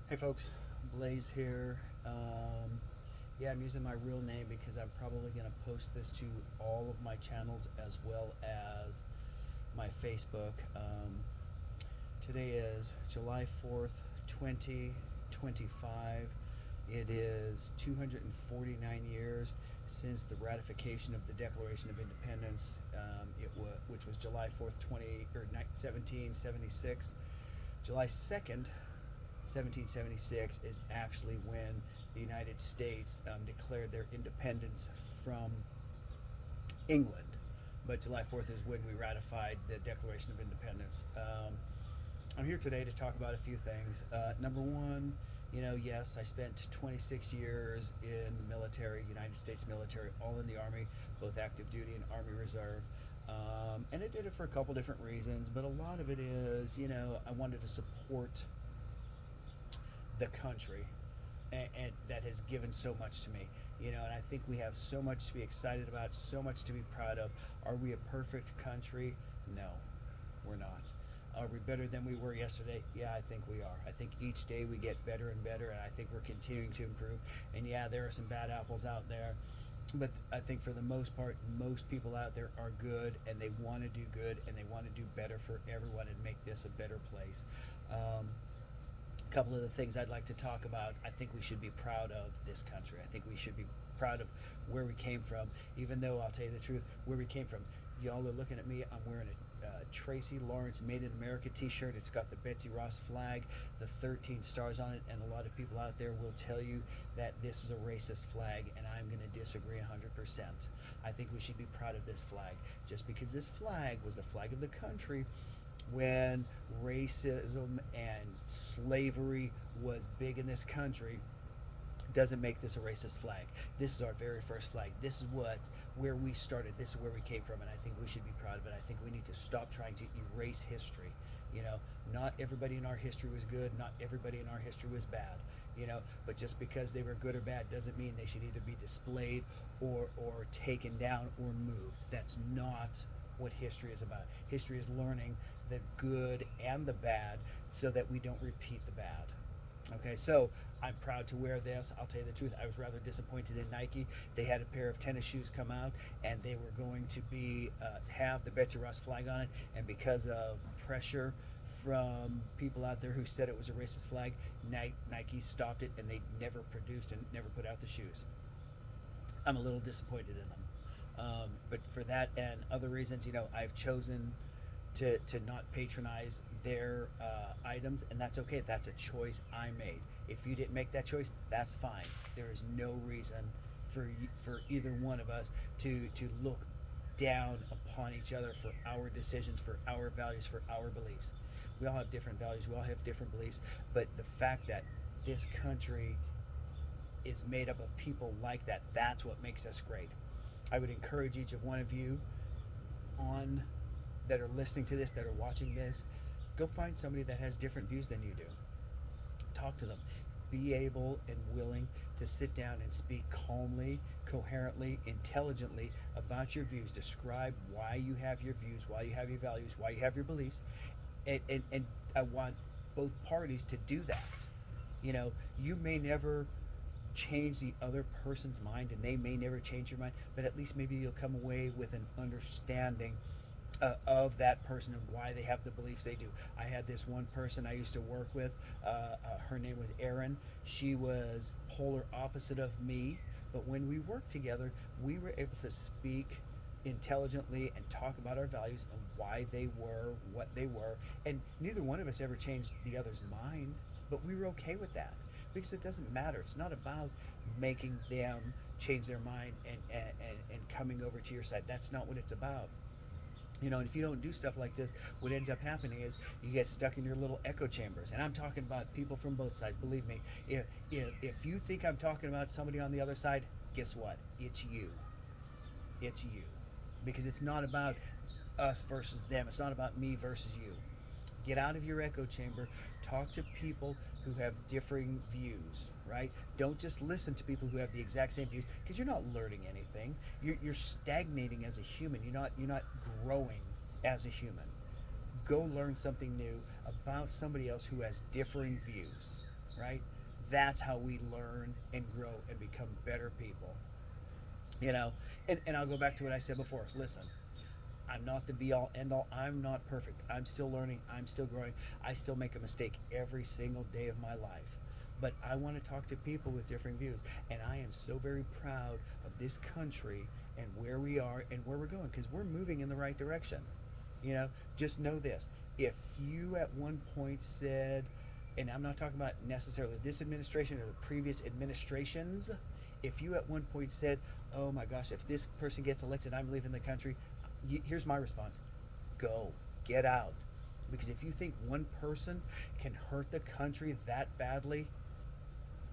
Hey folks, Blaze here. Yeah, I'm using my real name because I'm probably going to post this to all of my channels as well as my Facebook. Today is July 4th, 2025. It is 249 years since the ratification of the Declaration of Independence, which was July 4th, 1776. July 2nd, 1776 is actually when the United States declared their independence from England. But July 4th is when we ratified the Declaration of Independence. I'm here today to talk about a few things. Number one, yes, I spent 26 years in the military, United States military, all in the Army, both active duty and Army Reserve. And I did it for a couple different reasons, but a lot of it is, I wanted to support the country, and that has given so much to me. And I think we have so much to be excited about, so much to be proud of. Are we a perfect country? No, we're not. Are we better than we were yesterday? Yeah, I think we are. I think each day we get better and better, and I think we're continuing to improve. And yeah, there are some bad apples out there, but I think for the most part, most people out there are good, and they want to do good, and they want to do better for everyone and make this a better place. Couple of the things I'd like to talk about. I think we should be proud of this country. I think we should be proud of where we came from, even though I'll tell you the truth, where we came from. Y'all are looking at me. I'm wearing a Tracy Lawrence Made in America t-shirt. It's got the Betsy Ross flag, the 13 stars on it, and a lot of people out there will tell you that this is a racist flag, and I'm going to disagree 100%. I think we should be proud of this flag. Just because this flag was the flag of the country when racism and slavery was big in this country doesn't make this a racist flag. This is our very first flag. This is where we started. This is where we came from, and I think we should be proud of it. I think we need to stop trying to erase history. Not everybody in our history was good. Not everybody in our history was bad. But just because they were good or bad doesn't mean they should either be displayed or taken down or moved. That's not what history is about. History is learning the good and the bad so that we don't repeat the bad. Okay, so I'm proud to wear this. I'll tell you the truth, I was rather disappointed in Nike. They had a pair of tennis shoes come out, and they were going to be have the Betsy Ross flag on it, and because of pressure from people out there who said it was a racist flag, Nike stopped it, and they never produced and never put out the shoes. I'm a little disappointed in them. But for that and other reasons, I've chosen to not patronize their items, and that's okay. That's a choice I made. If you didn't make that choice, that's fine. There is no reason for either one of us to look down upon each other for our decisions, for our values, for our beliefs. We all have different values. We all have different beliefs. But the fact that this country is made up of people like that, that's what makes us great. I would encourage each of one of you on that are listening to this, that are watching this, go find somebody that has different views than you do. Talk to them. Be able and willing to sit down and speak calmly, coherently, intelligently about your views. Describe why you have your views, why you have your values, why you have your beliefs. And I want both parties to do that. You may never change the other person's mind, and they may never change your mind, but at least maybe you'll come away with an understanding of that person and why they have the beliefs they do. I had this one person I used to work with. Her name was Erin. She was polar opposite of me, but when we worked together, we were able to speak intelligently and talk about our values and why they were what they were. And neither one of us ever changed the other's mind, but we were okay with that because it doesn't matter. It's not about making them change their mind and coming over to your side. That's not what it's about. And if you don't do stuff like this, what ends up happening is you get stuck in your little echo chambers. And I'm talking about people from both sides. Believe me, if you think I'm talking about somebody on the other side, guess what? It's you. It's you. Because it's not about us versus them. It's not about me versus you. Get out of your echo chamber. Talk to people who have differing views, right? Don't just listen to people who have the exact same views because you're not learning anything. You're stagnating as a human. You're not growing as a human. Go learn something new about somebody else who has differing views. right? That's how we learn and grow and become better people. You know, and I'll go back to what I said before. Listen, I'm not the be all end all. I'm not perfect. I'm still learning. I'm still growing. I still make a mistake every single day of my life. But I want to talk to people with different views. And I am so very proud of this country and where we are and where we're going because we're moving in the right direction. You know, just know this. If you at one point said, and I'm not talking about necessarily this administration or the previous administrations, if you at one point said, oh my gosh, if this person gets elected, I'm leaving the country, here's my response: go, get out. Because if you think one person can hurt the country that badly,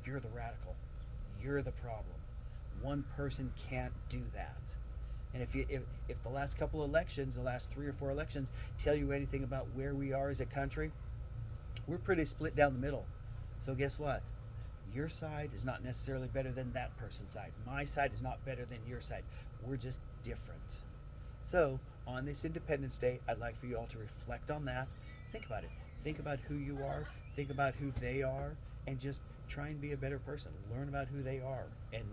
you're the radical. You're the problem. One person can't do that. And if the last couple elections, the last 3 or 4 elections, tell you anything about where we are as a country, we're pretty split down the middle. So guess what? Your side is not necessarily better than that person's side. My side is not better than your side. We're just different. So, on this Independence Day, I'd like for you all to reflect on that. Think about it. Think about who you are. Think about who they are. And just try and be a better person. Learn about who they are and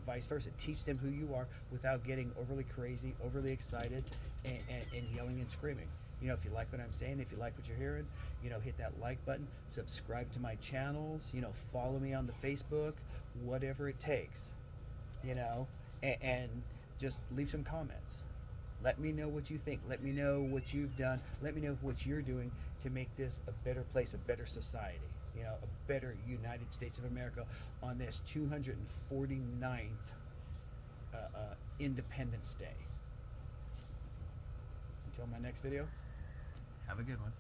vice versa. Teach them who you are without getting overly crazy, overly excited, and yelling and screaming. You know, if you like what I'm saying, if you like what you're hearing, you know, hit that like button, subscribe to my channels, you know, follow me on the Facebook, whatever it takes, you know, and just leave some comments. Let me know what you think. Let me know what you've done. Let me know what you're doing to make this a better place, a better society, you know, a better United States of America on this 249th Independence Day. Until my next video, have a good one.